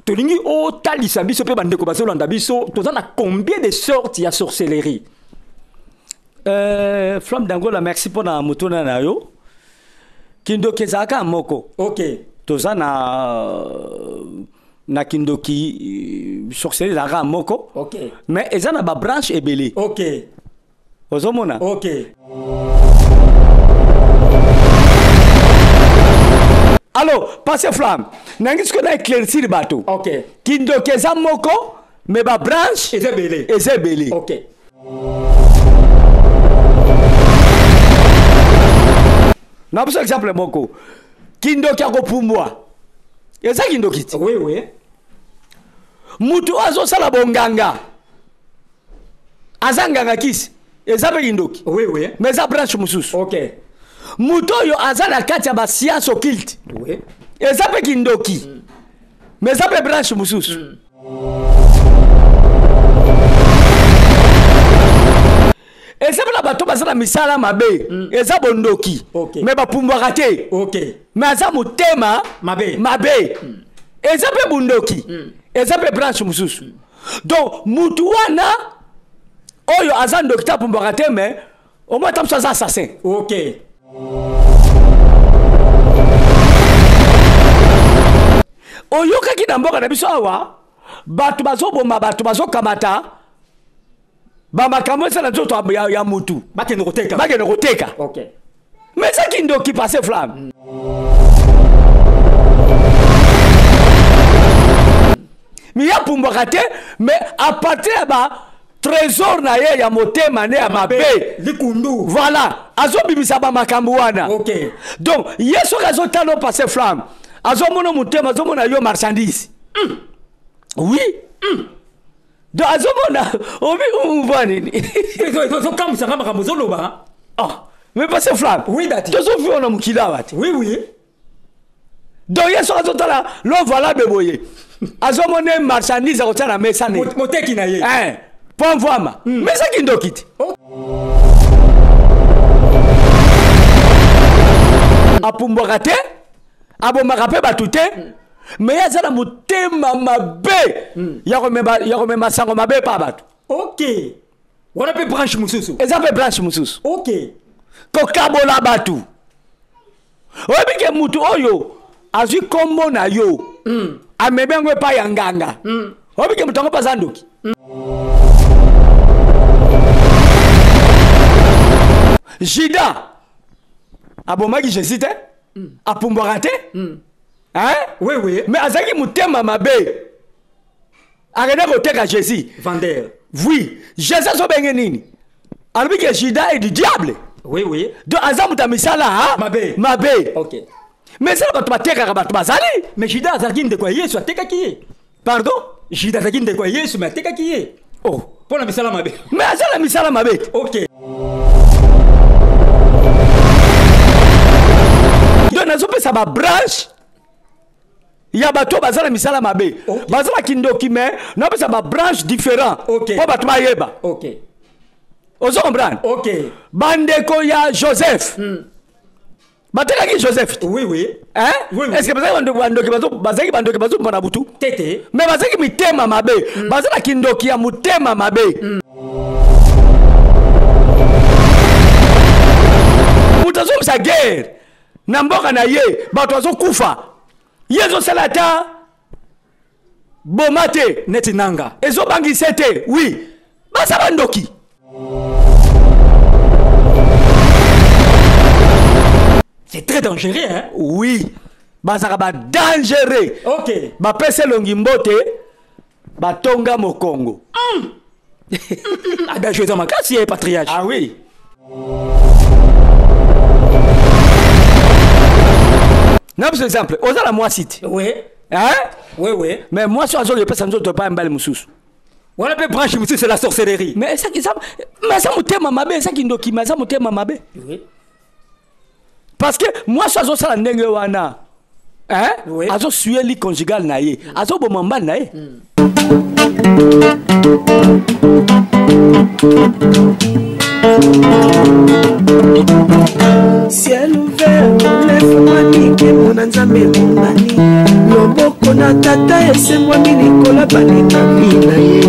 Tolingi o talisa biso pe bande ko bazolanda biso tozana combien de sortes ya sorcellerie. Flamme d'Angola, merci pour la motona na yo. Kindoki zaka moko. OK. Tozana na kindoki sorcellerie zaka moko. OK. Mais ezana ba branche ebele. OK. Ozomona. OK. Alors, passez flamme. Nangi ce qu'on a éclairci le bateau. OK. Kindoki za moko, mais ba branche ezebele. Ezebele. OK. Na pour exemple moko. Kindoki akopumbwa. Eza kindoki. Oui, oui. Mutu azo sala bonganga. Azanganga kisi. Eza pe kindoki. Oui, oui. Mais eza branche mususu. OK. Mutu yo azala kati ya ba science occulte. Oui. Eza pe kindoki. Mais eza pe branche mususu. Eza pe la bato bazala misala mabe. Eza bondoki. OK. Mais ba pumbwa te. OK. Mais aza mutema Mabe. mabe. Eza pe bundoki. Eza pe branche mususu. Donc mutu wana oyo aza ndokita pumbwa te mais au moins tam ça assassin. OK. Oyoka ki na mboka na biso awa bato bazoboma bato bazokamata bamakambo esala nzoto ya mutu Bakende koteka. bakende koteka. OK. Mais ça qui ndoki passe flamme. Mais ya pumbwaka te mais à partir ya ba trésor na ye ya motema ne ya mabe. Likundu. Voilà, azobimisa ba makambo wana. OK. Donc yeso kazo talo passe flamme. Azomona motema azomona yo marchandise. Oui. Donc azomona obi umvani. Comme ça makambo zoloba. Ah, mais passe flamme. Oui, dati. Tozo fi ona mukila wati. Oui, oui. Donc yeso kazo tala lo voilà beboye. Azomona marchandise akotana mesa ne. Moteki na ye. Point vraiment. Mais ça qui ndokiti. Apumbwaka te abomaka mpe bato te mais aza na motema mabe ya komema sango mabe pa bato. OK. Wana pe branche mususu. Eza mpe branche mosusu OK. kokabola bato. Oyebi ke mutu oyo azwi kombo na yo amemi yango epai ya nganga. Oyebi ke mutu yango mpe aza ndoki. Jida abomaki Jésus te apumbwaka te. Hein? Oui, oui. Mais azaki mutema mabe akende koteka Jésus. Vendeur. Oui, Jésus azobenge nini alobi ke Jida est du diable. Oui, oui. Donc aza mutu misala ha Mabe. mabe. OK. Mais sala bato batekaka bato bazali. Mais Jida azalaki ndeko ya Yesu atekaki ye. Pardon? Jida azalaki ndeko ya Yesu mais atekaki ye. Oh, Pona misala mabe. mais azala misala mabe. OK. Donc nazopesa ba branche ya bato bazala misala mabe. Okay. Bazala kindoki mais napesa ba branche différent. Okay. Po bato bayeba. OK. Ozo comprendre? OK. Bandeko ya Joseph. Batekaki Joseph. Oui, oui. Hein? Oui, oui. Est-ce que bazaki bandoki bazo mpona butu? Tete. Mais bazaki mitema mabe. Bazala kindoki ya mutema mabe. Mutazo sa guerre. Na mboka na ye, bato azokufa. Yezo salata bomate Neti nanga. ezo bangise te. Oui. Basa bandoki. C'est très dangereux, hein? Oui. Basaka ba dangereux. OK. Ba pese longi mbote batonga mokongo. Ah ben, je vais dans ma classe, il y a patriarche. Ah oui. Non, par exemple, on a la moissite. Oui. Hein? Oui, oui. Mais moi, si on a pas ça, pas un bal moussous. On a branche, monsieur, c'est la sorcellerie. Mais ça, mais ça me thème mabe, ça qui ndoki, mais ça me thème mabe. Oui. Parce que moi, si on a la wana, hein? Oui. Azo sueli conjugal na ye, azo bomamba na ye. Ciel ouvert, lève-moi niquer mon anzambe mon mani. Loboko na tata c'est moi Nicolas Banita Minaye.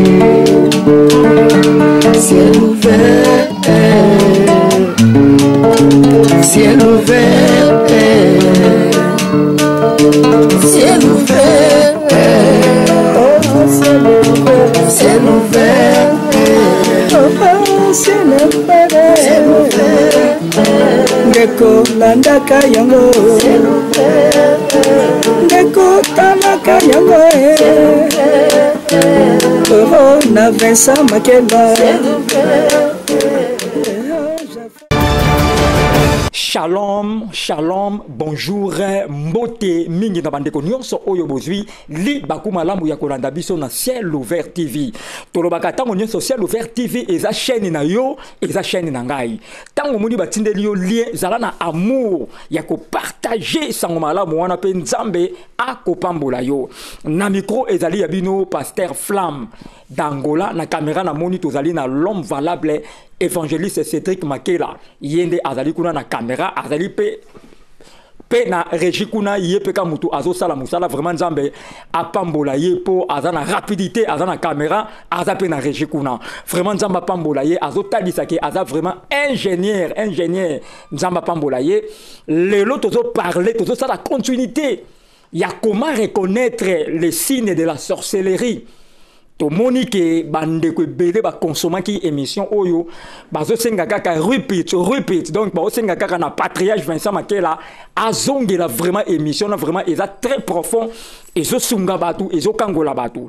Ciel ouvert, ciel ouvert, ciel ouvert, ciel ouvert, ciel ouvert, Ngeko landaka yango, Ngeko talaka yango, oh na Vincent Makeba. Shalom, shalom, bonjour, mbote, mingi na bandeko nyonso oyo bozwi, li bakuma lambu ya kolanda biso na Ciel Ouvert TV. Tolobaka tango nyonso Ciel Ouvert TV eza chaîne na yo, eza chaîne na ngai. Tango moni batindeli yo lien, zala na amour ya ko partager sango malamu wana pe nzambe akopambola yo. Na micro ezali ya bino Pasteur Flamme d'Angola, na caméra na moni tozali na l'homme valable évangéliste Cédric Makela. Yende azali kuna na caméra, azali pe na régie kuna yepe ka mutu azo sala musala vraiment nzambe apambola ye po azana rapidité azana caméra azape na régie kuna vraiment nzamba apambola ye azo talisa ke aza vraiment ingénieur nzamba apambola ye lelo tozo parler tozo sala continuité ya comment reconnaître les signes de la sorcellerie. To monique bandeko ebele ba consomaki émission oyo bazo senga kaka repeat donc ba senga kaka na patriarche Vincent Makela azongela vraiment émission na vraiment eza très profond ezo sunga batu ezo kangola batu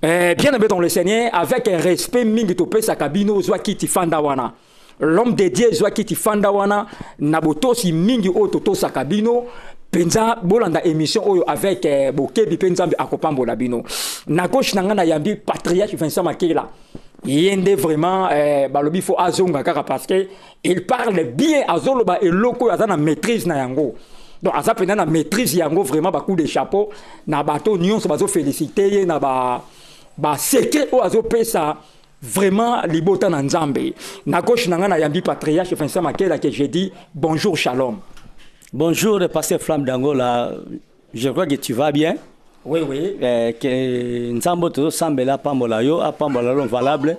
bien aimé dans le Seigneur avec un respect mingi to pesa kabino zwa kiti fanda wana l'homme de Dieu zwa kiti fanda wana na botosi mingi o toto sakabino penza bolanda émission oyo avec bokebi penza akopambola bino na gauche nanga na yambi patriarche Vincent Makela yende vraiment balobi fo azonga kaka parce que il parle bien azoloba eloko azana maîtrise na yango donc aza pena na maîtrise yango vraiment ba coup de chapeau na bato nyonso bazo féliciter na ba secret o azo pesa vraiment libota na nzambe na gauche nanga na yambi patriarche Vincent Makela que j'ai dit bonjour shalom. Bonjour, Pasteur Flamme d'Angola. Je crois que tu vas bien. Oui, oui. Que Nzambo to sambela pambola yo, apambola lo valable.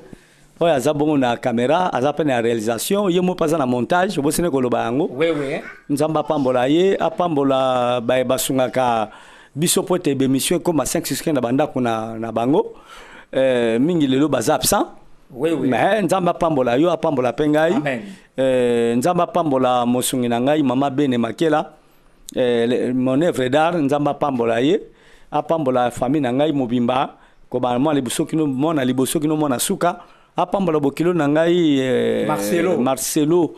Oya azabongo na caméra, azape na réalisation, yo mo paza na montage, bo sene ko loba yango. Oui, oui. Nzamba pambola ye, apambola ba basungaka biso pote be mission comme 5-6 na banda kuna na bango. Mingi lelo baza absent. Oui, oui. Mais Nzamba pambola yo, apambola pengai. Amen. Nzamba pambola mosungi na ngai mama Bene Makela mon œuvre d'art nzamba pambola ye apambola famille na ngai mobimba ko ba mo liboso kino mona liboso kino mona suka apambola bokilo na ngai Marcelo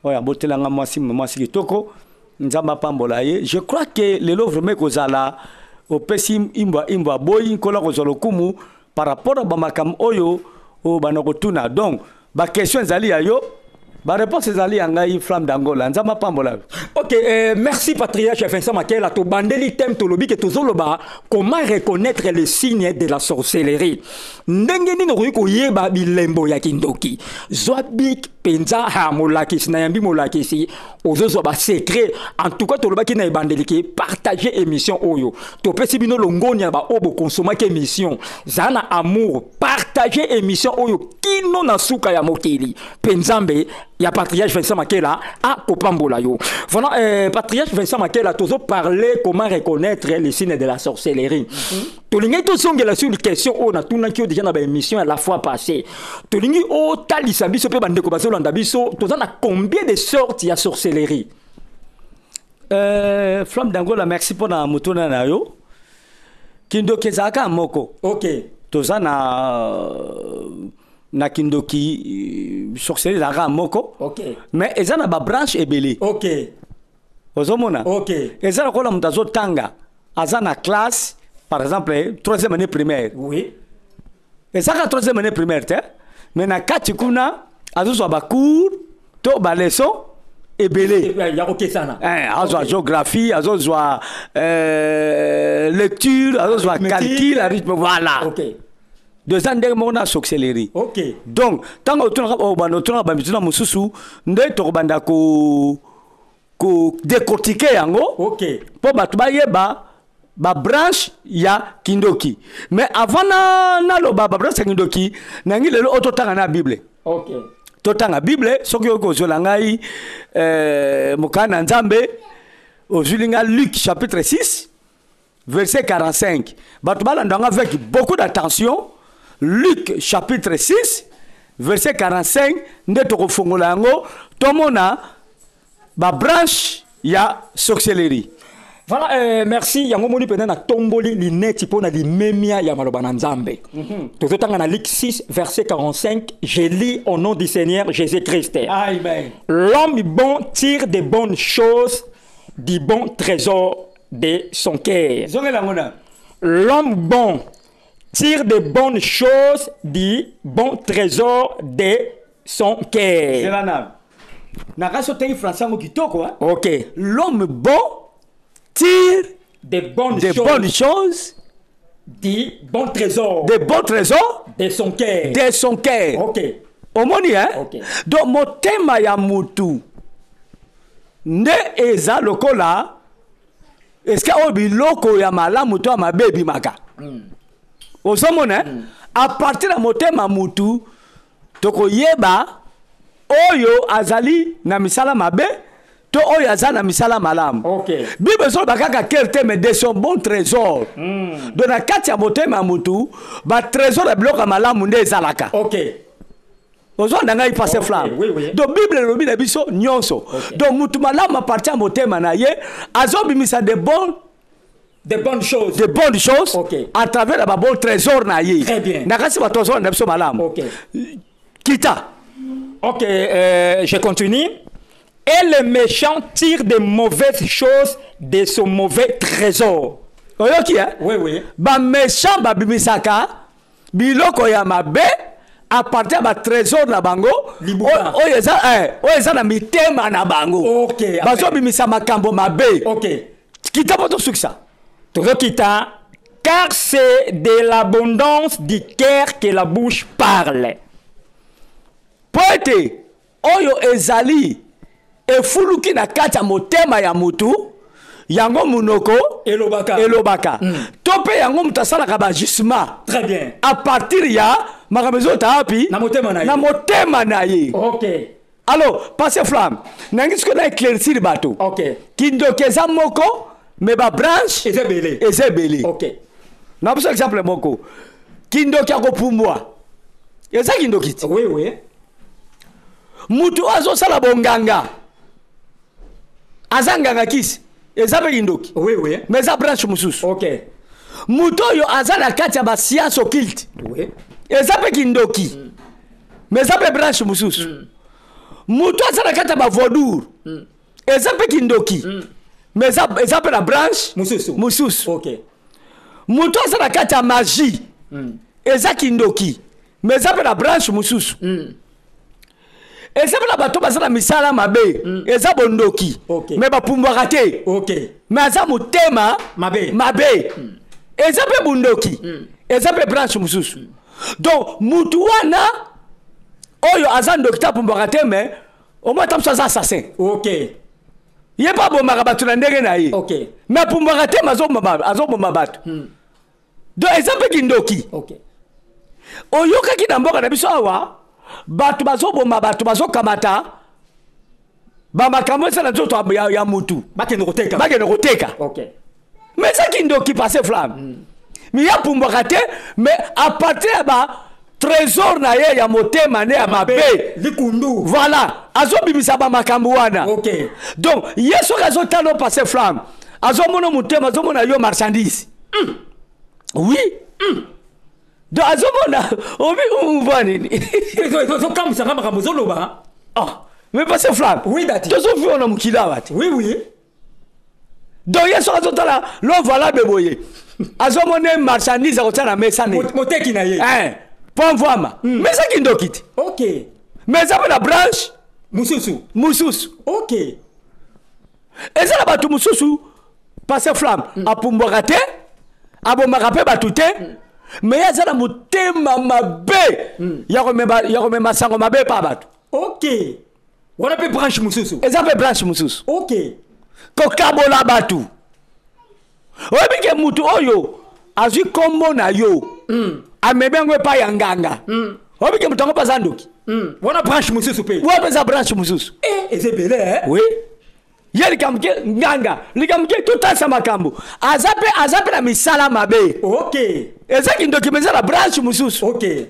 oya botela nga mwasi kitoko nzamba pambola ye. Je crois que le love vraiment kozala au pesi imba boy kola kozalo kumu par rapport à bamakam oyo o banokotuna donc ba question zali ayo. La réponse est allée à Ngaï Flamme d'Angola. Ok, merci Patriarche Vincent Makela. To bandeli thème to lobi que to zoloba comment reconnaître les signes de la sorcellerie. Ndengeni no ko yeba bilembo ya kindoki. Zwabik penza ha molakisi na yambi molakisi ozozo ba secret. En tout cas to loba ki na bandeli ki partager émission oyo. To pesi bino longonya ba obo consommer ke émission. Zana amour partager émission oyo kino na suka ya mokili. Penzambe ya patriarche Vincent Makela a kopambola yo. Voilà, patriarche Vincent Makela tozo parler comment reconnaître les signes de la sorcellerie. Tolingi to songela sur une question on a tout qui déjà dans ba émission la fois passée. Tolingi o talisa biso pe bandeko bazolanda biso tozana combien de sortes ya sorcellerie. Flamme d'Angola merci pour na motona na yo. Kindo kezaka moko. OK. Tozana na kindoki sorcellerie la moko. OK. Mais ezana ba branche ebele. OK. Ozomona. OK. Ezana kola mutazo tanga. Azana classe par exemple 3e année primaire. Oui. Ezaka 3e année primaire te. Mais na kati kuna azo ba cours to ba leçon ebele. Ya OK sana. Azo géographie, azo lecture, azo calcul, rythme voilà. OK. 2 ans de mon sorcellerie. OK. Donc, tant que tu as un mususu, ndé to banda ko décortiquer yango. OK. Po batu ba yeba ba branche ya kindoki. Mais avant na lo ba branche ya kindoki, nangi lelo ototanga na Bible. OK. Totanga Bible soki okozola ngai mokana nzambe ozulinga Luc chapitre 6 verset 45. Bato balandanga avec beaucoup d'attention. Luc chapitre 6 verset 45 nde tokofongola yango tomona ba branche ya sorcellerie. Voilà, merci. Yango moni pena na tomboli lineti pona li memia ya maloba na nzambe. Tozotanga na Luc 6 verset 45, je lis au nom du Seigneur Jésus-Christ. Amen. L'homme bon tire des bonnes choses du bon trésor de son cœur. L'homme bon tire des bonnes choses du bon trésor de son cœur. Ok. L'homme bon tire des bonnes choses du bon trésor. Des bons trésors de son cœur. De son cœur. Ok. Omoni, hein? Ok. Donc, motema ya mutu. Ne eza lokola. Est-ce que obi loko ya malamu to ma baby maka? Osomona, à partir de motema mutu, toko yeba oyo azali na misala mabe. To oyo azali na misala malamu. Okay. Bible so bakaka quel thème de son bon trésor. Donc na kati ya motema mutu, ba trésor ya biloko malamu nde ezalaka. Okay. Ozo ndanga i passe flamme. Oui, oui. Donc Bible lobi na biso nyonso. Okay. Donc mutu malamu appartient à motema na ye, azobimisa de bonnes choses okay. À travers la bon trésor na ye. Très bien. Nakasi ba tozo na biso malamu. OK. Kita. OK, je continue. Et le méchant tire de mauvaises choses de son mauvais trésor. Oyoki, hein? Oui, oui. Ba méchant ba bimisaka biloko ya mabe à partir ba trésor na bango. Oyo na mitema na bango. OK. Bazo bimisa makambo mabe. OK. Kita poto sukisa. Tozo kita, car c'est de l'abondance du cœur que la bouche parle. Poete oyo ezali efuluki na kati ya motema ya mutu yango munoko elobaka tope yango mutasalaka ba jugement. Très bien. À partir ya makamezo tapi na motema na ye. OK. Alors passez flamme nangi ce que na éclaircir bato. OK. Kindokeza moko me ba branche ezebele. OK. Na pour exemple moko kindoki akopumbwa eza kindoki. Oui, oui. Mutu azo sala bonganga azanganga kisi ezabe kindoki. Oui, oui. Mais ça branche mususu. OK. Mutu yo azala kati ya ba science occulte. Oui. Ezabe kindoki. Mais ça peut branche mususu. Mutu azala kati ya ba vaudou. Ezabe kindoki. Mais ça peut la branche mususu. OK. Mutu azala kati ya magie. Eza kindoki. Mais ça peut la branche mususu. Et c'est pour la bateau parce que la misala mabe et ça bondoki. Mais ba pumbwa te. OK. Mais ça mutema mabe. Et ça peut bondoki. Et ça peut branche mususu. Donc mutu wana oyo azan docteur pumbwa te mais au moins tam ça assassin. OK. Yé pas bon marabatu na ndenge na ye. OK. Mais pumbwa te mazo mabatu. Donc et ça peut kindoki. OK. Oyo kaki na mboka na biso awa batu bazoboma batu bazokamata bamakambo esala nzoto ya mutu bakende koteka. OK. Mais ça kindoki passe flamme mais ya pumbwaka te mais à partir ya ba trésor na ye ya motema ne ya mabe likundu voilà azobimisa bamakambo wana. OK. Donc yeso azotalo passe flamme azomona motema azomona yo marchandise. Oui. Donc azomona obi umvani comme ça makambo zoloba. Ah mais passe flamme. Oui dati. Tozo fi ona mukila bati. Oui, oui. Donc yeso azotala lo voilà beboye azomona marchandise akotana mesane moteki na ye pon vama mais ça kindokiti. OK. Mais ça peut la branche mususu. OK. Et ça la batu mususu passe flamme apumbwaka te abomaka pe batu te. Mais ya zala mutema mabe ya komema sango mabe pa batu. OK. Wana pe branche mususu. Eza pe branche mususu. OK. Ko kabola batu. Oyebike mutu oyo azwi kombo na yo amebengo epa ya nganga oyebike mutu ango paza ndoki wana branche mususu pe wapeza branche mususu ezebele oui ye likamke nganga likamke totasa makambo azape na misala mabe ok ezaki ndoki meza na branche mususu ok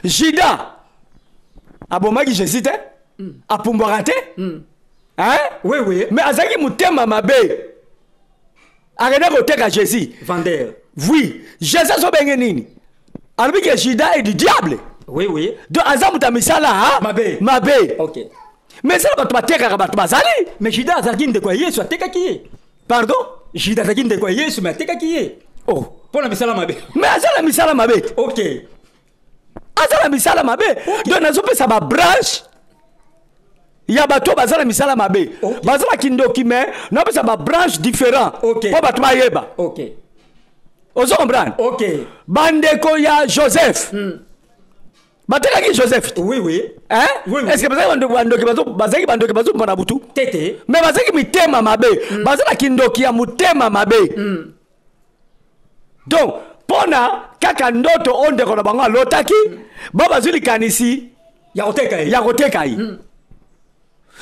Jida abomaki Jésus te apumbwaka te hein oui oui mais azaki mutema mabe akende koteka Jésus vendeur oui Jésus azobenge nini alobi ke Jida est du diable oui oui donc aza muta misala mabe ok mais sala bato batekaka bato bazali mais Jida azalaki ndeko ya Yesu atekaki ye pardon Jida azalaki ndeko ya Yesu mais atekaki ye oh mpona misala mabe mais azala misala mabe ok azala misala mabe donc nazopesa babranche ya bato bazala misala mabe bazala kindoki mais napesa babranche différent po bato bayeba ok ozo comprendre ok bandeko ya Joseph batekaki Joseph oui oui hein oui, oui. est-ce que bazaki bandoki bazo mpona butu tete mais bazaki mitema mabe bazala kindoki ya mutema mabe donc pona kaka ndoto ondeko na bango alotaki bazwi likanisi ya koteka ye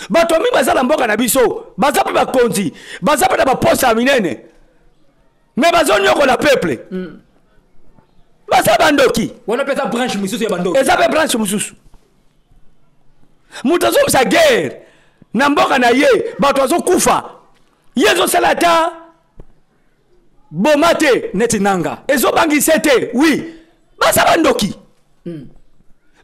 bato mingi baza na mboka na biso baza mpe bakonzi baza mpe na baposa ya minene me bazonyokola peuple baza bandoki wana mpe eza branche mosusu ya bandoki eza mpe branche mosusu moto azomisa guerre na mboka na ye bato azokufa ye ezosala ata boma te neti nanga ezobangise te oui baza bandoki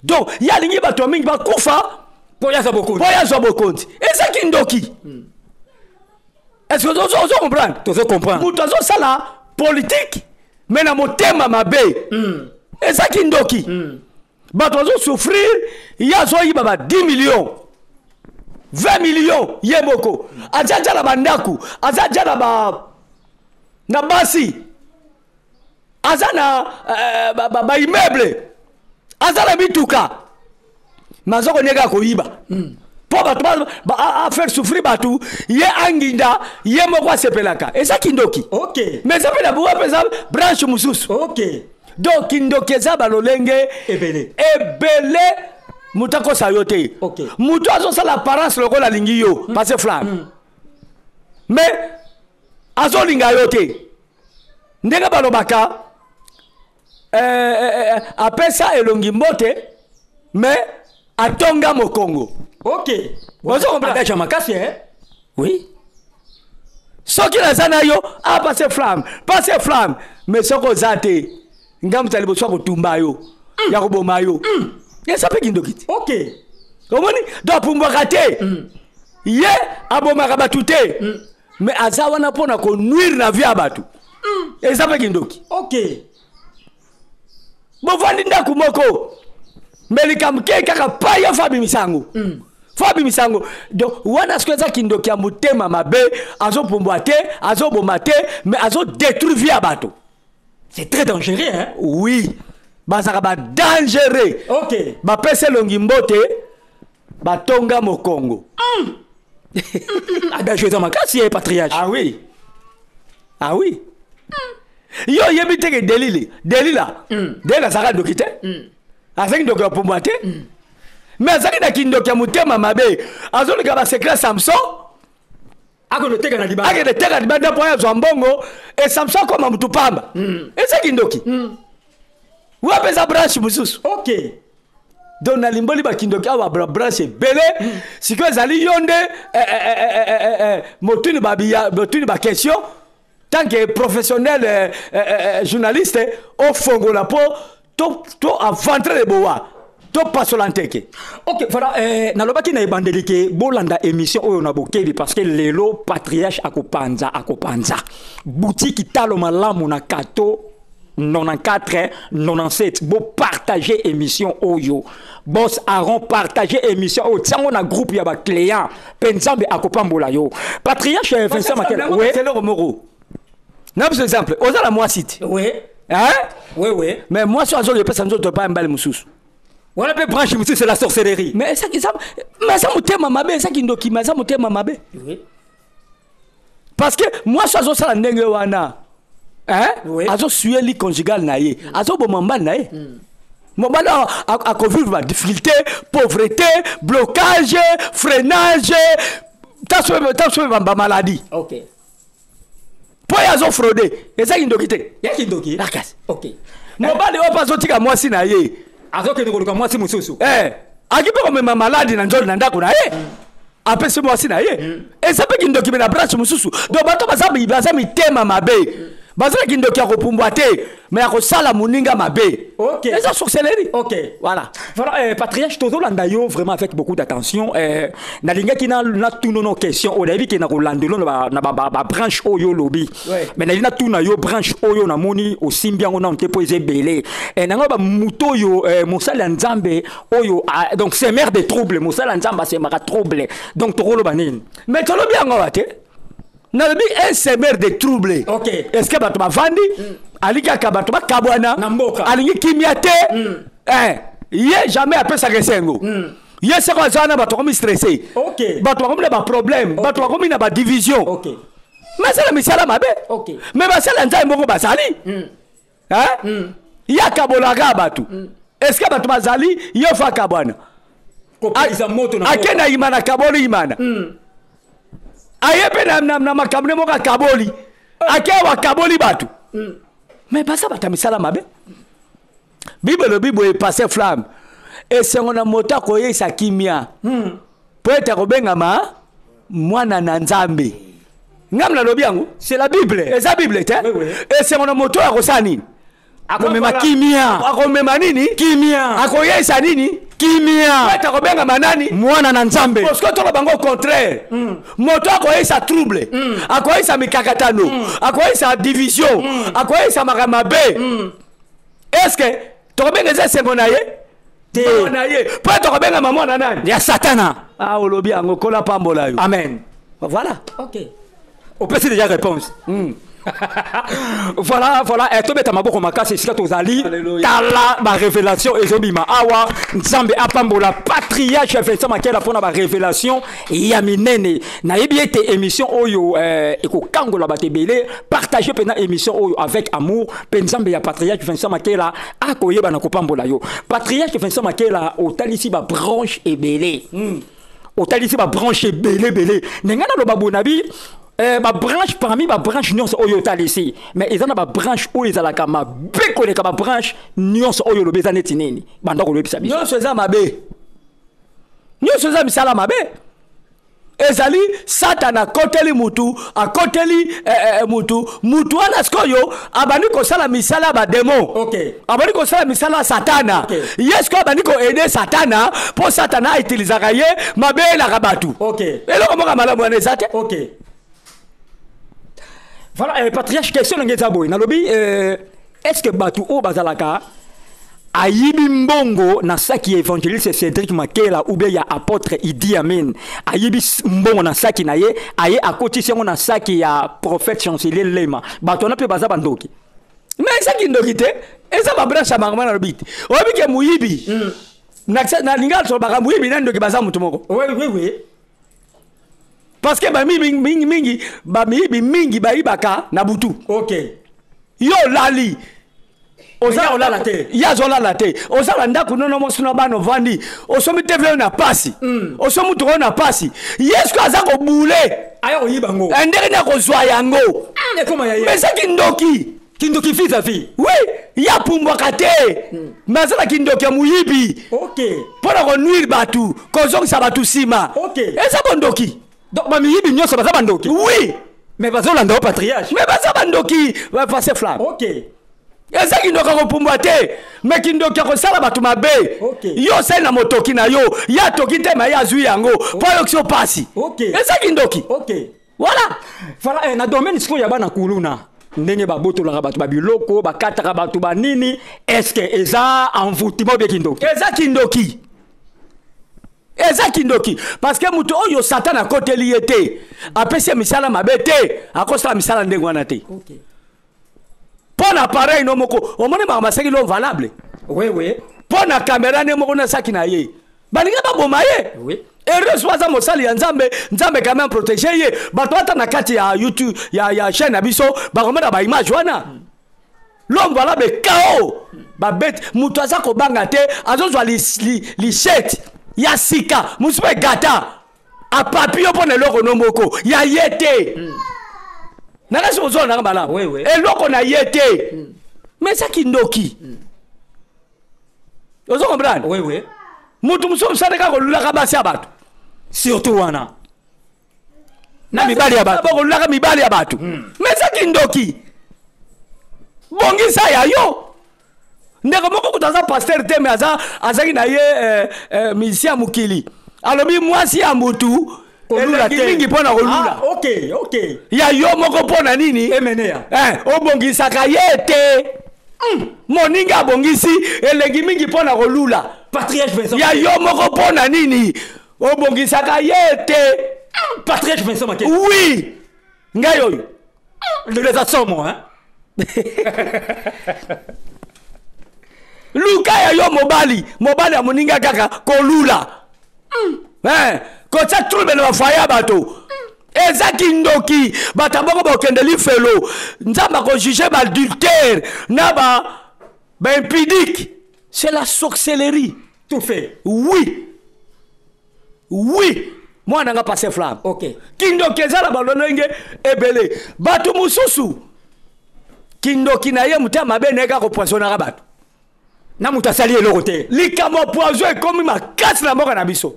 donc ye alingi bato mingi bakufa po yazwa bokonzi ezaki ndoki est-ce que ozo comprendre tozo comprendre mutu azosala politique mais na motema mabe ezaki ndoki bato azosouffrir ye azoyiba ba 10 millions 20 millions ye moko azaja na bandaku azaja na basi aza na immeuble aza na mituka mazo konyeka koyiba po bato faire souffrir bato ye anginda ye moko asepelaka eza kindoki ok mais ça peut d'abord pesa branche mususu ok donc kindoki eza balolenge ebele mutako yo te okay. mutu azosala apparence lokola alingi yo parce flamme mais azolinga yo te ndenge balobaka apesa elongi mbote mais atonga mokongo ok ozokomprendre makasi oui soki naza na yo passe flamme mais soko oza te ngambo tali liboso ya kotumba yo ya koboma yo eza mpe kindoki te ok omoni do apumbwaka te ye abomaka bato te mais aza wana mpona konuire na vie ya bato eza mpe kindoki ok bovandi ndako moko me likambo ke kaka pai ya fabi misango donc wana siko eza kindoki ya motema mabe azopumbwa te azoboma te mais azodétruire vie ya bato c'est très dangereux hein oui bazaka badangereux ok bapesa elongi mbote batonga mokongo adagio eza makasi ye patriarche ah oui yo yebi teke delila azalaka ndoki te azalaki ndoki ya pumbwa te mais azalaki na kindoki ya motema mabe azolika basekret Samson akende teka na libanda mpo azwa mbongo e Samson akoma mutu pamba ezaki ndoki wapeza branche mosusu ok donc nalimboli bakindoki awa branche ebele sikoyo ezali yo nde motuni baquestion tant que professionnel journaliste ofongola mpo to aventre de boa to pasola nteke ok voilà nalobaki na ebandeli ke bolanda émission oyo na bokebi parce que lelo patriarche akopanza boutique talo malamu na kato 94 97 bo partager émission oyo boss Aaron partager émission oyo tiango na groupe ya ba client penzambe akopambola yo patriarche Vincent Makela ouais c'est le romoro na par exemple oza la moi site oui hein oui mais moi so azo yepesa nzoto pa mbali mususu wala pe branche mususu c'est la sorcellerie mais ça mutema mabe ça kindoki mais ça mutema mabe oui parce que moi so azosala ndenge wana Oui. azosueli conjugal na ye azoboma mbali na ye mobali akovivre ba difficulté pauvreté blocage freinage taso ba maladie Ok. po ya azofraude eza kindoki te Ya kindoki. nakasi Ok. mobali oyo mpe azotika mwasi na ye Azokende koluka mwasi mosusu. aki mpe komema maladi na nzoli na ndako na ye apesi mwasi na ye eza mpe kindoki me na branche mosusu donc bato baza mitema mabe bazala kindoki ya kopumbwa te me ya kosala moninga mabe Ok. eza sorcellerie Ok. voilà Patriarche tozolanda yo vraiment avec beaucoup d'attention. Nalingaki na tuna no question oyebi ke na kolandelo na ba branche oyo lobi. Mais na lina tuna yo branche oyo na moni osimbi yango na onte po ezebele. Nanga ba muto yo mosala nzambe oyo donc c'est mère de troubles mosala nzamba c'est mara trouble. Donc tokolo banini. mais tolobi yango wate nalobi un semeur de trouble Ok. est-ce que bato bavandi alikaka bato bakabwana Na mboka. alingi kimia te ye jamais apesaka esengo ye seko aza wana bato bakomi stressé Ok. bato bakomi na baproblème bato bakomi na badivision Ok. masala misala mabe Ok. me basala nzambe moko bazali ye akabolaka bato est ce que bato bazali ye fo akabwana Kopelisa moto na akenda imana kaboli imana aye mpe na makambo ne moko akaboli ake awa akaboli bato me baza bato ya misala mabe bible elobi boye passe flamme esengo na moto akoyeisa kimia mpo ete akobengama mwana na nzambe ngam nalobi yango c'est la Bible. eza bible te Oui, oui. esengo na moto oyo akosala nini Akomema kimia. akomema nini Kimia. akoyeisa nini mpo Kimia. ete akobengama nani Mwana na nzambe. parce que tolo bango au contraire moto akoyesa trouble akoyesa mikakatano akoyesa division akoyesa makambo mabe est-ce que tokobenga eza esengo na ye Te. Mwana na ye mpo tokobengama mwana nani Ya Satana. olobi yango kola pambola yo Amen. voilà Ok. On peut déjà réponse. Voilà. Tobeta maboko makasi esika tozali. Alléluia. Tala ba révélation ezobima awa nzambe apambola patriarche Vincent Makela pona ba révélation ya minene. Na yebi ete émission oyo ekokangola batebele partager pena émission oyo avec amour pe nzambe ya patriarche Vincent Makela akoyeba na kopambola yo. Patriarche Vincent Makela otalisi ba branche ebele. Otalisi ba branche ebele. Nengana lo babonabi ba branche parmi ba branche nyonso oyo talisi mais ezana ba branche oyo ezalaka mabe koleka ba branche nyonso oyo lobeza neti nini banda kolobisa biso nyonso eza mabe nyonso eza misala mabe ezali satana akoteli mutu akoteli mutu wana sikoyo abandi kosala misala ya bademon Ok. abandi kosala misala ya satana Ok. ye sikoyo abandi koede satana mpo satana aitilizaka ye mabe elaka bato Ok. eloko moka malamu wana eza te Ok. Voilà, patriarche, question ngeza boy. Nalobi, est-ce que batu o bazalaka ayibi mbongo na saki évangéliste Cédric Makela ou bien ya apôtre Idi Amin ayibi mbongo na saki na ye aye akotisi yango na saki ya prophète chancelier Lema batu na pe baza bandoki mais eza kindoki te eza babranche ya makambo na lobi te oyebi ke moyibi na linga tolobaka moyibi na ndoki baza motu moko oui parce que bamiyibi mingi bayibaka na butu ok yo lali Oza olala te. Ya zolala te. Ozala ndako nono mosuna bano vandi. Osomi te vle na pasi. Osomi to na pasi. Yesu azako bule. Aya oyibango. Ndenge na kozwa yango. Ne koma ya ye. Mais ça kindoki. Kindoki fils à fille. Oui, ya pumbwaka te. Mais ça kindoki ya muyibi. Ok. Pona ko nuire batu, kozong sa batu sima. Ok. Eza bondoki. Donc ba miyibi nyoso baza bandoki. Oui. Mais bazolanda au patriarche. Mais baza bandoki va passer flamme. Ok. Eza kindoka kopumbwa te me kindoki kosala bato mabe Okay. yo sali na motoki na yo ya toki te ma ya zwi yango po yoki so pasi Okay. eza kindoki Ok. voilà Voilà, na domaine siko ya bana kuluna. Ndenge babotolaka bato babiloko bakataka bato banini est-ce que eza envoûtement bien kindoki eza kindoki parce que mutu oyo satan akoteli ye te apesi misala mabe te akosala misala ndenge wana te Ok. mpo na pareil no moko omoni makambo aseki lo valable Oui. mpo na caméra nde moko na saki na ye balingi baboma ye Oui. heureusement za mosali ya nzambe quand même protéger ye bato ata na kati ya YouTube ya chaîne abiso bakomona ba image wana l'homme voilà be kao ba bête muto aza ko banga te azozwa li shit ya sika musipe gata a papio pona loko no moko ya yete nana so zo na bala eloko na yete mais ça qui ndoki ozo comprendre oui mutu muso sadeka ko lulaka basi abatu surtout wana na mibali ya batu ko lulaka mibali ya batu mais ça qui ndoki bongisa ya yo ndeko moko kutaza pasteur teme azaki na ye musicien mukili alobi mwasi ya mutu kolula te mingi pona kolula ok ya yo moko pona nini emenea obongisa ka yete moninga bongisi elegi mingi pona kolula Patriarche Vincent ya yo moko pona nini obongisa ka yete Patriarche Vincent Maké oui ngayo les assommons hein luka ya yo mobali ya moninga kaka kolula kosa trouble na faya bato ezaki ndoki bataboko bokende lifelo nzamba ko juger ba adultère na ba impudique c'est la sorcellerie tout fait oui moi nanga passer flamme ok kindoki ezala balolenge ebele bato mususu kindoki na ye muta mabene ka ko poisonner bato na muta sali eloko te likamo poison ekomi makasi na mboka na biso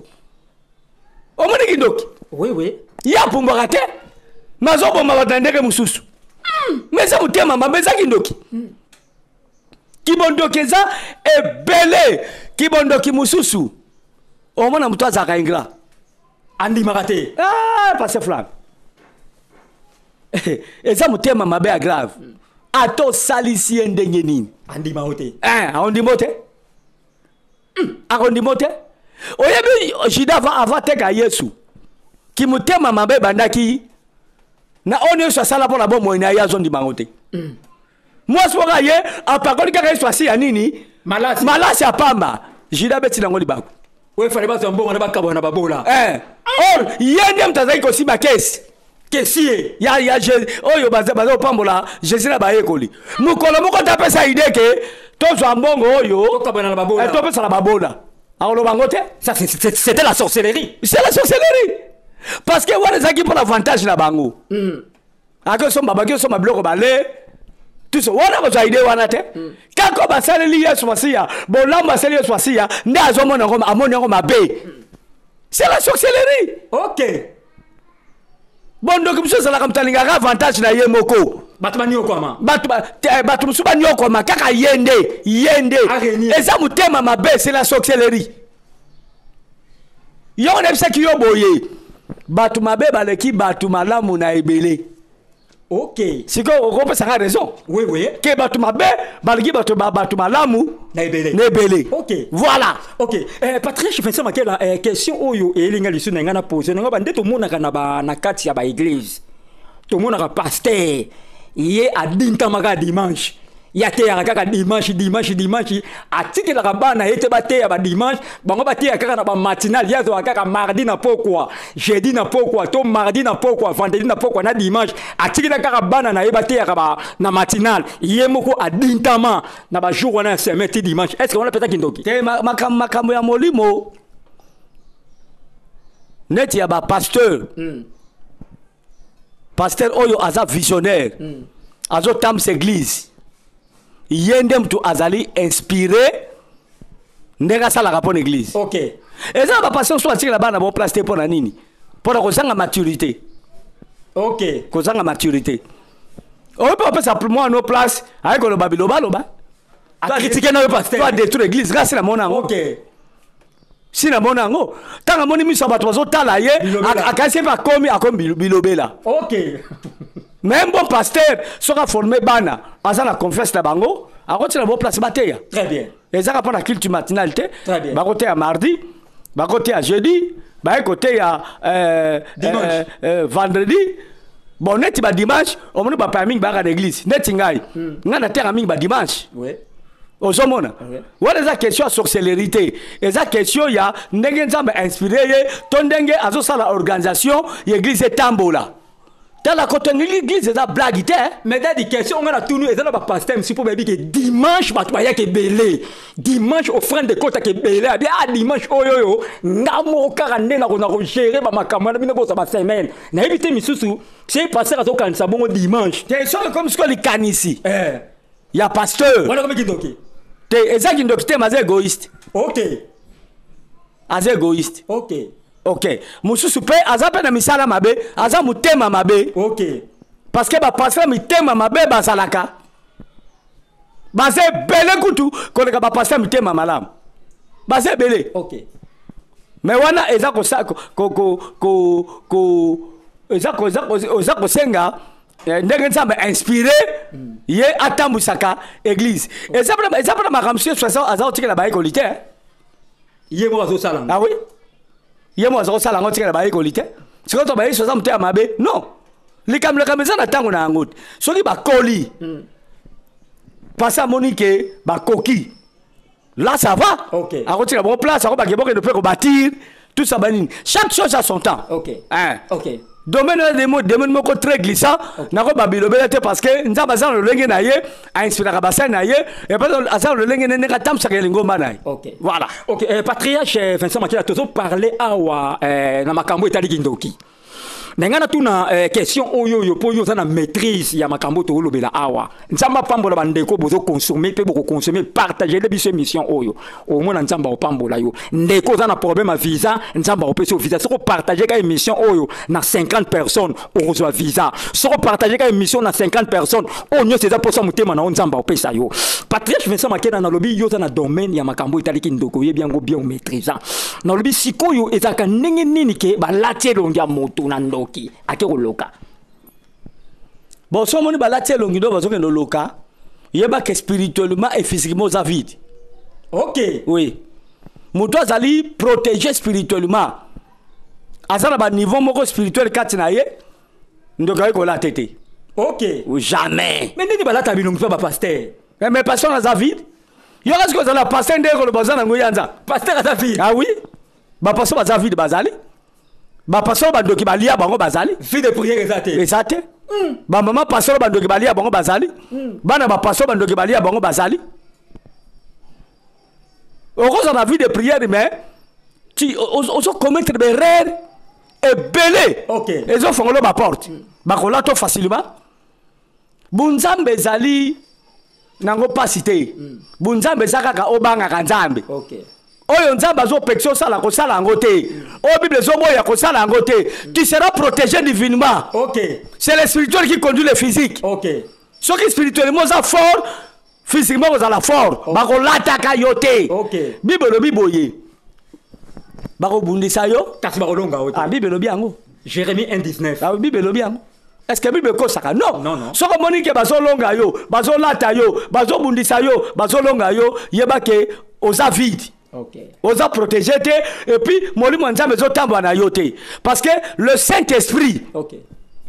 omoni kindoki oui ya pumbaka te mazoboma batandeke mususu mais ça mutema mama eza kindoki kibondoki eza ebele kibondoki mususu omona mutu azaka ingrat andimaka te passe flamme eza mutema mabe ya grave ato salisi ye ndenge nini andimao te aondimo te akondimo te oyebi jida ava teka yesu kimutema mabe bandaki na oni yesu asala mpo na bomoi na ye azondimango te mwasi woka ye apakoli kaka yesu asi ya nini malasi apamba jida beti nango libaku fale bato mbongo na bakabwa na babola or ye nde mutu azalaki kosimba kesi ye ya oyo bazopambola jésus na bayekoli mokolo moko tapesa ide ke tozwa mbongo oyo topesa na babola akoloba ngo te c'était la sorcellerie c'est la sorcellerie parce que wana ezalaki mpo na avantage na bango baki osomba biloko bale tuso wana kozwa ide wana te kako basaleli yesu masiya bolamu basali yesu masiya nde amoni yango mabe c'est la sorcellerie ok bondoki mosusu ezalaka moto alingaka avantage na ye moko bato baniokoma bato mosusu baniokoma kaka yende eza motema mabe c'est la sorcellerie yo nayebisaki yo boye bato mabe baleki bato malamu na ebele ok sikoyo okopesanga raison oui ke bato mabe baleki bato malamu na ebele ok voilà ok Patriarche Vincent Makela question oyo elinga lisu na nga na pose na nga bande tomonaka na kati ya baeglise tomonaka pasteur ye adintamaka dimanche ya teyaka kaka dimanche atikelaka bana ete bateya badimanche bango bateya kaka na bamatinal ye azwaka kaka mardi na pokwa jeudi na pokwa to mardi na pokwa vendredi na pokwa na dimanche atikela kaka bana na ye bateyaka na matinal ye moko adintama na bajour wana ya semaine ti dimanche est ce que wana peta kindoki te makambo ya molimo neti ya bapasteur pasteur oyo aza visionnaire azotambisa église ye nde mutu azali inspiré ndenge asalaka mpo na église ok eza na bapasteur so atikela bana bo place te mpo na nini mpo na kozanga maturité ok kozanga maturité oyo mpe opesa mwa no place aye koloba bilobaloba akritike na yo pasteur to adétruire église nga si namona yango ok si namona yango ntango amoni miso ya bato bazotala ye akasi mpe akomi bilobela ok même bon pasteur soki aforme bana aza na confiance na bango akotina bo place bateya très bien ezaka mpo na culture matinale te Très bien. bakoteya mardi bakoteya jeudi baye koteya vendredi bon neti badimanche omoni bapaya mingi bayaka na église neti ngai ngai nateyaka mingi badimanche oui ozomona wana eza question ya sorcellerie eza question ya ndenge nzambe inspiré ye to ndenge azosala organisation ya église etambola tala kote l'église eza blague te mais des questions on a tunu eza na ba pasteur msi po ba bi ke dimanche bato ba yake belé dimanche offrande de kota ke belé abi dimanche oyoyo ngamo kaka ndena ko na ko gérer ba makambo na bino ko sa ba semaine na ebité misusu c'est pasteur azo kanisa bongo dimanche te so comme ce que les kanisi ya pasteur wala comme kindoki te eza kindoki te maze égoïste OK aze égoïste OK mususu pe aza pe na misala mabe aza mutema mabe OK parce que ba pasteur mitema mabe bazalaka baze belé kutu koleka ba pasteur mitema malam baze belé OK mais wana eza ko sa eza ko senga ndenge nzambe inspiré ye atambusaka église eza pas makamsi soit aza otikela ba école te ye mo azo sala ah oui ye mo azo sala ngotikela ba école te siko to ba yeso za mutema mabe non likamela kameza na tango na ngoti soki ba koli passa monique ba koki là ça va OK akotika bon place ako ba keboke ne peut ko bâtir tout ça banine chaque chose a son temps OK OK domaine moko très glissant nako babilobela te parce que nzamba za lolenge na ye a inspiré ka bassin na ye et pas azar lolenge ne ka tam sakela ngomba na ye voilà OK patriarche Vincent Makela tozo parler awa na makambo etali kindoki nengana tuna question oyo po yo za na maîtrise ya makambo to lobela awa nzamba pambola bandeko bozo consommer pe boko consommer partager les biso mission oyo au moins nzamba opambola yo ndeko za na problème à visa nzamba opesa visa soko partager ka émission oyo na 50 personnes ozo visa soko partager ka émission na 50 personnes onyo c'est ça pour ça mutema na nzamba opesa yo patriarche Vincent Makela na lobi yo za na domaine ya makambo italiki ndoko ye bien bien maîtrisant na lobi sikoyo ezaka ndenge nini ke balati longia moto na ndo qui a que loka bon so moni balati longido bazo ke loka yeba que spirituellement et physiquement za vide OK oui moto azali protéger spirituellement azala ba niveau moko spirituel katina ye ndoka ko la tete OK ou jamais mais nini balata bilongiso ba pasteur mais pasteur za vide yo est-ce que azala pasteur ndeko le bazana ngoyanza pasteur za vide ah oui ba pasteur za vide bazali ba pasteur bandoki balia bango bazali vie de prière exacte ba maman pasteur bandoki balia bango bazali bana ba pasteur bandoki balia bango bazali on a vie de prière mais tu oso commettre des erreurs et belé OK ils ont fongolo ba porte ba ko lato facilement bunzambe zali nango pasité bunzambe zakaka obanga kanzambe OK oyo nzamba zo pexo sala ko sala ngote o bible zo boya ko sala ngote tu seras protégé divinement OK c'est le spirituel qui conduit le physique OK ce qui spirituellement ça fort physiquement vous allez fort ba ko lataka yote OK bible lo biboye ba ko bundisa yo kasi ba kolonga ote ah bible lo biango Jérémie 1:19 ah bible lo biango est-ce que bible ko saka non non so ko monique bazo longa yo bazo lata yo bazo bundisa yo bazo longa yo yeba ke oza vide OK oza protégé et puis molimo nzambe zo tamba na yote parce que le Saint-Esprit OK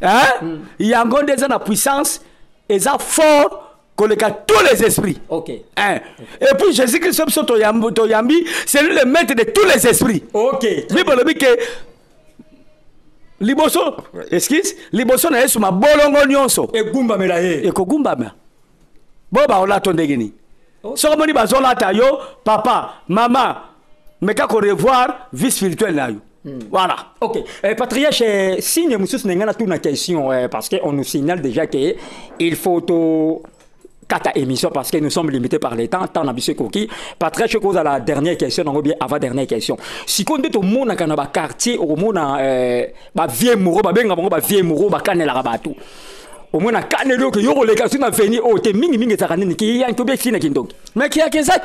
hein yango ndeza na puissance eza fort koleka tous les esprits OK hein et puis Jésus-Christ to yambi c'est lui le maître de tous les esprits OK bible bi ke liboso excuse liboso na Yesu mabolongo nyonso egumba melaye ekogumbama bo ba olato ndegeni so moni bazolata yo papa maman meka ko revoir vie spirituelle na yo voilà OK patriarche signe mususu ngana tout na question parce que on nous signale déjà que il faut to kata émission parce que nous sommes limités par le temps na biso koki patriarche cause à la dernière question non bien avant dernière question si konde to mona kana ba quartier au mona ba vieux mouro ba benga bango ba vieux mouro ba kanela ka batu au moins na kanelo que yoro leka sina venir o te mingi zakanini ki ya ntobe sina kindoki mais qui a keza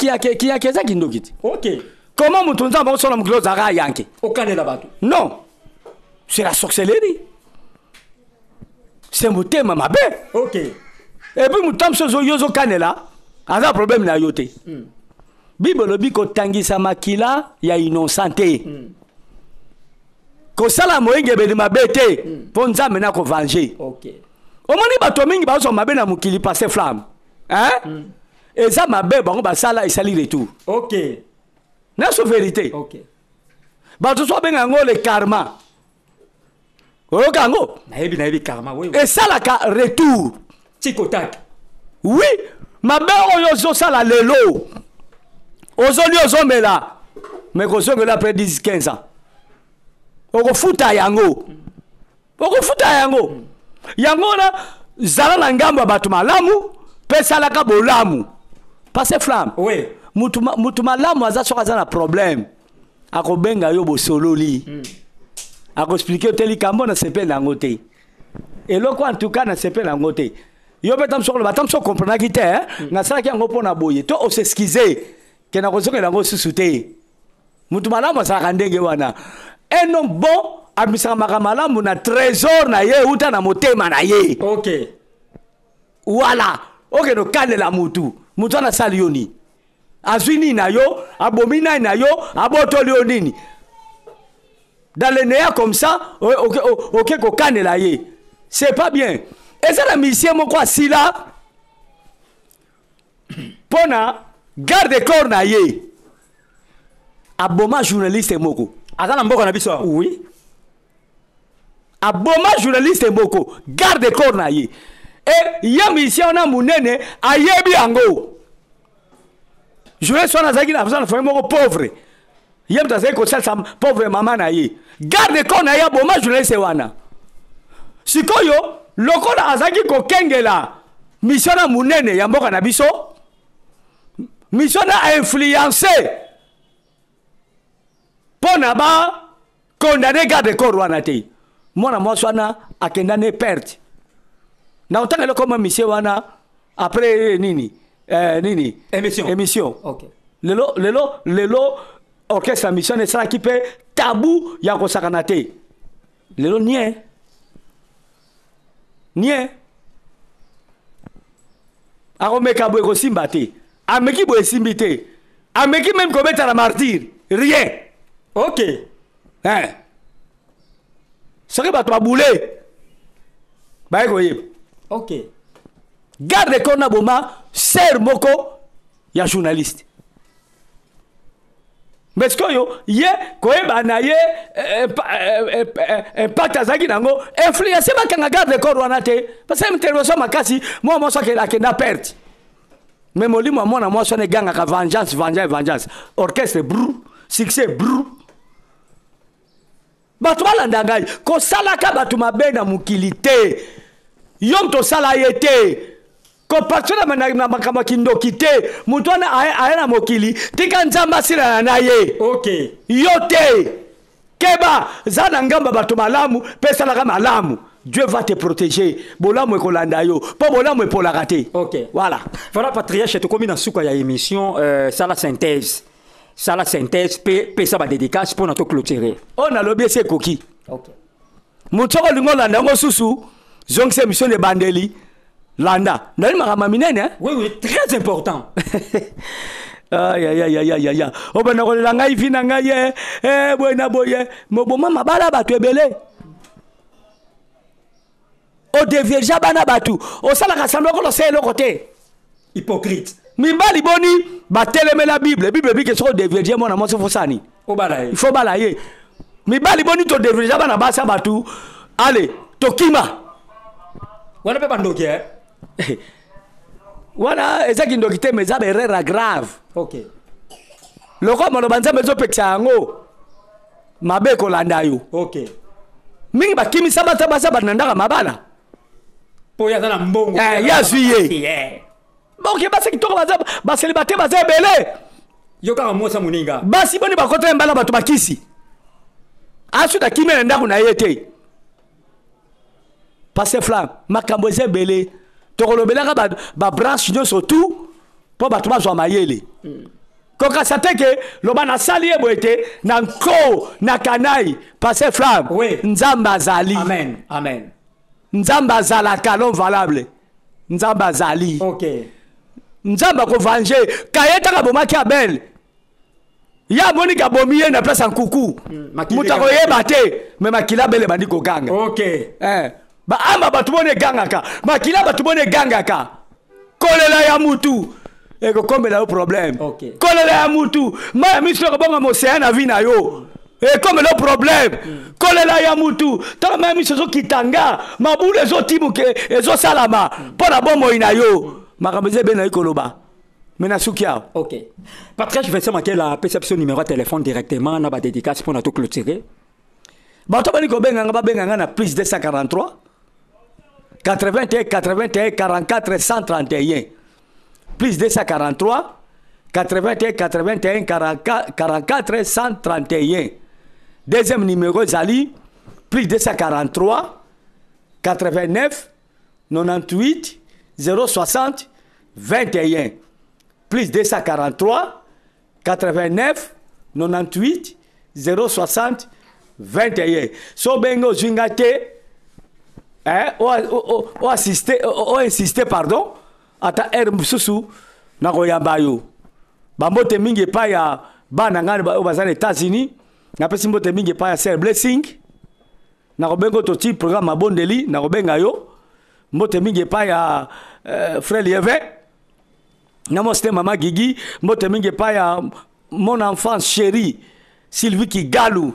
kindoki OK comment mutunza ba sona mukilo zaka yanke o kanela batu non c'est la sorcellerie c'est mutema mabe OK et puis mutam sozo yozo kanela aza problème na yote bible lobi ko tangisa makila ya innocente ko sala moyenge be mabete po nzambe na ko venger OK omoni bato mingi bazo mabe na mukili passer flamme hein et ça ma belle bango basala et sali retour. OK. N'est-ce vérité? OK. Ba to so bengango le karma. O kango. Na yebi karma oui. Et ça la retour. Tikotak. Oui, ma belle oyo sala lelo. Ozoli ozomela. Mais ko ngela après 10-15 ans. Oko futa yango. Yango na zala na ngambo batu malamu, pesa la ka bolamu. Passe flamme. Oui. Mutu malamu aza soka za na problème. Ako benga yo bo sololi. Ako expliquer teli kambo na sepe na ngote. Et loko en tout cas na sepe na ngote. Yo betam soko batam so comprendre ki te, na sala ki yango pona boye. To o s'excuser ke na ko soka na ngo susute. Mutu malamu sa kandenge wana. Un homme bon abisaka makamalamu na trésor na ye uta na motema na ye. OK. Voilà. OK no kanela mutu. Mutu ana sali yoni. Azwini na yo, abomina na yo, abotoli onini. Dans les néa comme ça, OK ko kanela ye. C'est pas bien. Et ça la mission mo kwa sila. Pona garde corps na ye. Aboma journaliste moko. Azana mboko na biso. Oui. Aboma journaliste moko garde corps na ye. Et ya mission na munene ayebi yango. Journaliste na zaki na besoin de moko pauvre. Yem tazaki ko sel sam pauvre mama na ye. Garde corps na ye aboma journaliste wana. Sikoyo lokola azaki ko kengela mission na munene ya mboka na biso. Mission na influencer pona ba condamné garde corps wana te. Mwana mwasi wana akenda ne perte. Na utanga le comme monsieur wana après nini émission. OK. Lelo orchestre mission ne sera qui peut tabou ya ko sakana te. Lelo nie. Aromeka bo ko simba te. Ameki bo simbite. Ameki même ko mettre la martyr. Rien. OK. Ce qui va te bouler. OK. Garde qu'on a boma, ser moko, ya journaliste. Mais ce que yo, ye, koeba na ye, impact azaki nango, influencer ma kanga garde corps wana te. Parce que intervention makasi, moi so ke la kenda perte. Mais molimo moi na moi so ne ganga ka vengeance. Orchestre brou, succès brou. Batu balanda ngai ko sala ka batu mabena mukilite yom to sala yete ko patuna na makama kindoki te mutu ana ayana mokili tika nzamba sila na ye. OK. Yote keba zana ngamba batu malamu pesa la kama malamu. Dieu va te protéger. Bolamu ekolanda yo. Po bolamu epola raté. OK. Voilà patriarche to komi na suka ya émission sala synthèse. Ça la synthèse pe ça va dédicace pour notre clôturer. On a lobby c'est coquille. OK. Mutoko lingo landa ngo susu. Zong c'est mission de bandeli. Landa. Nani makama minene hein? Oui, très important. Aïe. Obana ko langa ifi na ngaye. Bwana boye. Moboma mabala batu ebele. O deverja bana batu. O sala ka samblo ko lo se lo côté. Hypocrite. Mibali boni bateleme la Bible bi ke so deverja mona mo se fosani. O balaye. Il faut balayer. Mibali boni to deverja bana basa batu. Allez, tokima. Wana pe bandoki eh. Wana ezaki ndokite meza berera grave. OK. Loko mo banza mezo peksa yango. Mabe ko landa yo. OK. Mingi bakimi sabata basa banandaka mabala. Po ya na mbongo. Ya suye. Bon ke basa kitoko ba célibataire baza belé. Yo ka mo sa muninga. Basi boni bakotra mbala batu bakisi. Asu da kimela ndaku na yete. Passé flamme, makambo eze belé. Tokolobelaka ba branche nyo surtout po batu bazwa mayele. Koka sateke loba na sali eboete na nko na kanai passé flamme. Oui. Nzamba zali. Amen. Nzamba zala kalon valable. Nzamba zali. OK. Nzamba ko venger kayeta ka bomaki abel. Ya moni ka bomiye na place en kuku. Mutako yeba te me makila bele bandi ko ganga. OK. Ba ama batu bone ganga ka. Makila batu bone ganga ka. Kolela ya mutu. et que comme il a un problème. Ok. Kolela ya mutu, ma miso ko bonga mosea na vie na yo. Et comme le problème, kolela ya mutu, tant même miso zo kitanga, ma boule zo timu ke ezo salama, pour la bombe ina yo. Makameze ben na ikoloba. Mena sukia. OK. Patrick, je vais savoir quelle la perception numéro de téléphone directement na ba dédicace pour na tout clôturer. Ba to bani ko benga ba benga na plus 243 81 81 44 131. Plus 243 81 81 44 131. Deuxième numéro Zali plus 243 89 98 060 21. Plus 243 89 98 060 21. So bengo zwingate o insister pardon ata mususu na koyamba yo bambote mingi pa ya bana ngani bazana États-Unis na pesi mbote mingi pa ya Sir Blessing na kobengo to ti programme abondeli na kobenga yo mbote mingi pa ya frère Lieve na moste mama Gigi mbote mingi pa ya mon enfant chéri Sylvie Kigalu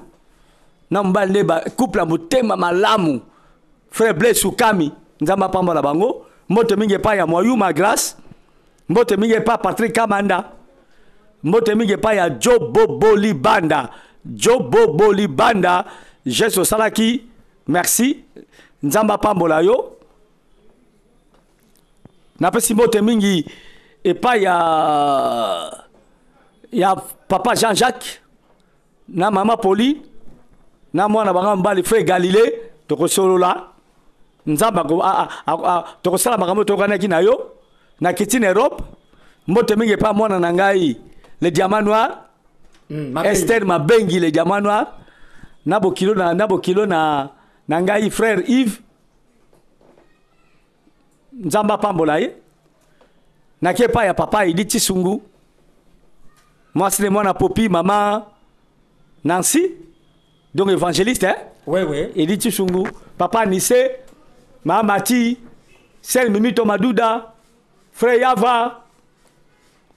na mbale ba couple motema malamu frère Blaise Sukami nzamba pambola bango mbote mingi pa ya Moyu Magras mbote mingi pa Patrick Kamanda mbote mingi pa ya Jobo Libanda Jobo Libanda Jesu Salaki merci nzamba pambola yo na pesi mbote mingi e pa ya papa Jean-Jacques na mama Poli na mwana banga mbali frère Galilée tokosolola nzamba ko tokosala makambo tokanaki na yo na kitine Europe mbote mingi pa mwana na ngai le diamant noir Esther Mabengi le diamant noir na bokilo na ngai frère Yves nzamba pambola ye na kepa ya papa Idi Chisungu moi c'est mwana Popi maman Nancy donc évangéliste hein oui Idi Chisungu papa Nissé maman Mati Sel Mimito Maduda frère Yava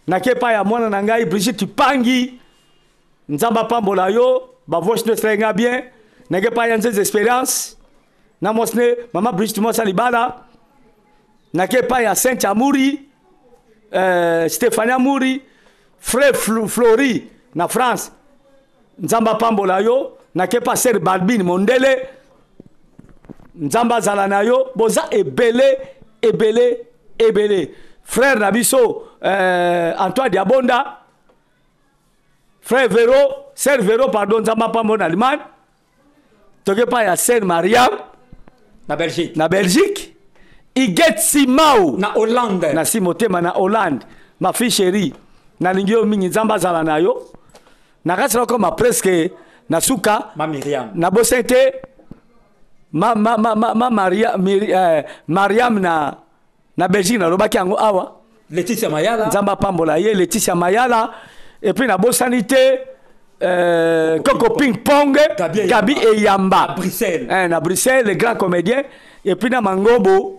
na kepa ya mwana na ngai Brigitte Pangi nzamba pambola yo ba voix ne strenga bien na kepa ya nzeze Espérance na mosne maman Brigitte Mosa Libala na kepa ya Saint Amouri Stéphanie Amouri frère Flori na France nzamba pambola yo na kepa Ser Balbine Mondele nzamba zala na yo boza ebele frère Nabiso Antoine Diabonda frère Vero Ser Vero pardon nzamba pambola Allemagne tokepa ya Ser Mariam na Belgique Iget Simao na Hollande na Simotema na Hollande ma fille chérie na lingio mingi nzamba zala na yo na kasira koma presque na suka ma Myriam na bosente Mariam na Belgique na lobaki yango awa Laetitia Mayala nzamba pambola ye Laetitia Mayala et puis na bosanité Coco Ping Pong Gabi Eyamba à Bruxelles le grand comédien et puis na Mangobo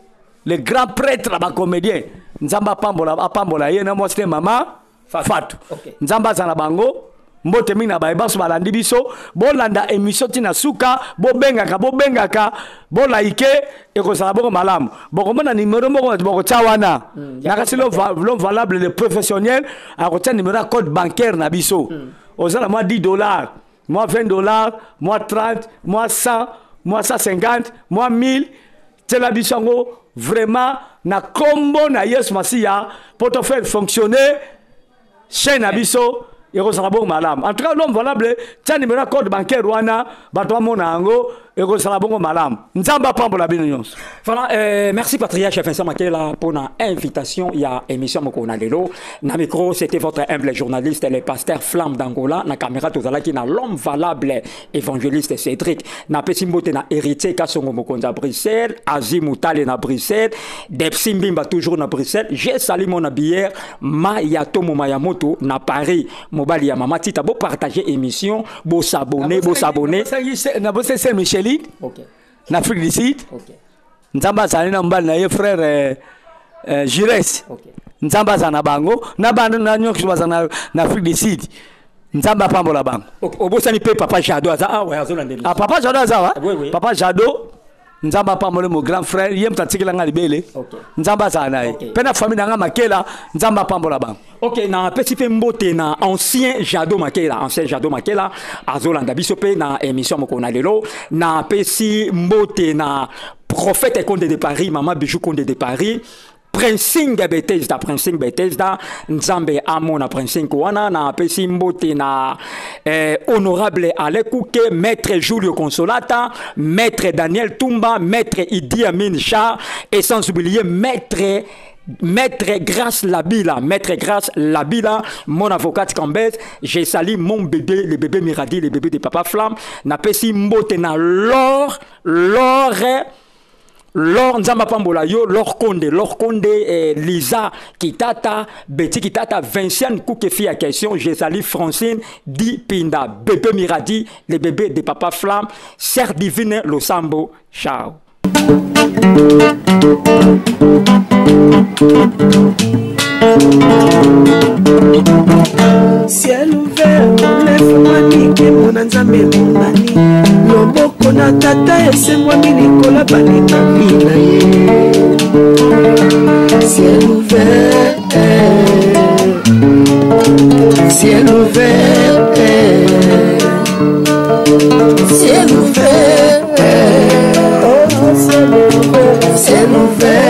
le grand prêtre ba comédien nzamba pambola ye na moi c'était maman Fatou okay. Nzamba zana bango mbote mingi na baebaso balandi biso bolanda émission tina suka bobengaka bolaike ekozala boko malamu bokomona numéro moko boko tia wana nakasi l'homme valable le professionnel akotia numéro code bancaire na biso ozala moi $10 moi $20 moi 30 moi 100 moi 150 moi 1000 tela biso yango vraiment na combo na Yesu Masia pour te faire fonctionner chaîne abiso ekozala bongo malamu en tout cas l'homme valable tia numéro code bancaire wana bato bamona yango ekozala bongo malamu nzamba pambola bino nyonso. Voilà, merci Patriarche Vincent Makela pour l'invitation. Il y a émission Mokona Lelo. Na micro, c'était votre humble journaliste, le pasteur Flamme d'Angola. Na caméra, tout à qui na l'homme valable évangéliste Cédric. Na Pessimbote na héritier Kassongo Mokonza Bruxelles. Azimoutale na Bruxelles. Depsimbimba toujours na Bruxelles. J'ai sali mon bière. Mayatomo Mayamoto na Paris. Mobali ya mama tita. Bo partager émission. Bo s'abonner. Na bosse Saint-Micheline. Ok. En Afrique du Sud. Ok. Nzamba zali na mbali na ye frère Jires Okay. nzamba za na bango na bande na nyonso baza na Afrique du Sud nzamba pambola bango. Obosani pe papa Jado aza ah ouais azolandeli. Ah papa Jado aza Oui, oui. papa Jado nzamba pambola mon grand frère yem tatikela nga libele. Okay. Nzamba za na ye. Okay. Pena famille nga makela nzamba pambola bango. Ok, na petit peu mbote na ancien Jado Makela azolanda biso pe na émission moko na lelo na pesi mbote na prophète Conde de Paris Maman Bijou Conde de Paris Princing Bethesda Nzambe amona Princing wana na pesi mbote na honorable Alekuke maître Julio Consolata maître Daniel Tumba maître Idi Amin Shah et sans oublier maître Grace Labila, mon avocate Cambès, j'ai sali mon bébé, le bébé Miradi, le bébé de Papa Flamme, n'a pas si mbote na Laure Nzamba Pambola yo, Laure Konde, Lisa Kitata, Betty Kitata, Vinciane Koukefi à question, j'ai sali Francine Di Pinda, bébé Miradi, le bébé de Papa Flamme, Serre Divine Losambo, ciao. Ciel ouvert, lève-moi nike mona nzambe monani loboko na tata esemwa milikola balinami na ye. Ciel ouvert, ciel ouvert, ciel ouvert, oh ciel ouvert, ciel ouvert.